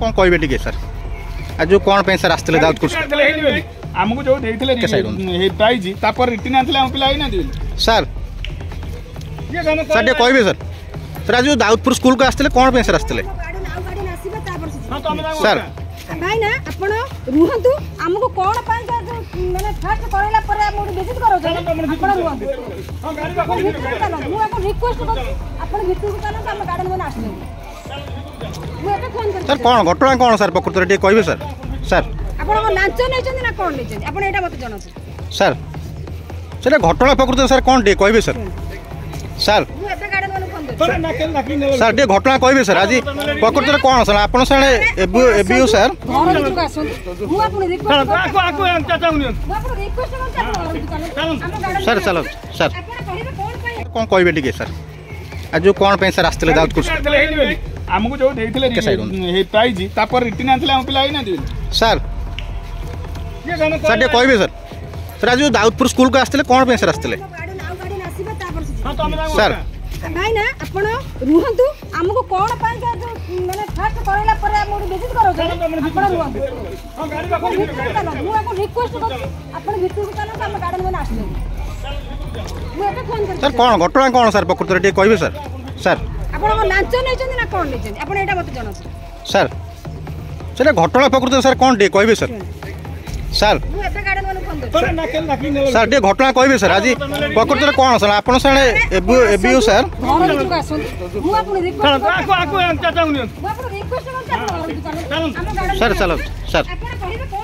कौन कहबे टिके सर आज जो कौन पे सर आस्ते दाऊदपुर आमको जो देइथिले प्राइज तापर रिटर्न आनथिले हम पिला आइना दिले सर सर कहबे सर आज जो दाऊदपुर स्कूल को आस्ते कौन पे सर आस्ते सर भाई ना आपण रुहंतु हमको कोन पाई माने फास्ट करैला पर हम विजिट करो आपण रुहंतु मु आपण रिक्वेस्ट करछु आपण भितु को चलो हम गार्डन में आसले मु एटा फोन कर सर कौन घटना कौन सर प्रकृति टे कहबे सर सर आपण लांच नै छन ना कोन नै छन आपण एटा मत जनो सर सेटा घटना प्रकृति सर कौन टे कहबे सर सर मु एटा गार्डन में फोन कर सर टे घटना कहबे सर आज प्रकृति कौन सर आपण सर एबीयू सर घर भितु आसु मु आपण रिक्वेस्ट आको आको चाचा उनी मु आपण रिक्वेस्ट कर सर चलो सर आपण कहबे कोन पाई कौन कहबे टिके सर आज जो कौन पे सर आस्ते दाऊदपुर आमको जो देइथिले प्राइज तापर रिटर्न आनथिले हम पिला आइना दिले सर सर कहबे सर आज जो दाऊदपुर स्कूल को आस्ते कौन पे सर आस्ते गार्डन आसीबे तापर सर भाई ना आपण रुहंतु हमको कोन पाई माने फास्ट करैला पर हम विजिट करो आपण रुहंतु मु आपण रिक्वेस्ट करछु आपण भितु को चलो हम गार्डन में आसले मु एटा फोन कर सर कौन घटना कौन सर प्रकृति टे कहबे सर सर आपण लांच नै छन ना कोन नै छन आपण एटा मत जनो सर सेटा घटना प्रकृति सर कौन टे कहबे सर सर मु एटा गार्डन में फोन कर सर टे घटना कहबे सर आज प्रकृति कौन सर आपण सर एबीयू सर घर भितु आसु मु आपण रिक्वेस्ट आको आको चाचा उनी मु आपण रिक्वेस्ट कर सर चलो सर आपण कहबे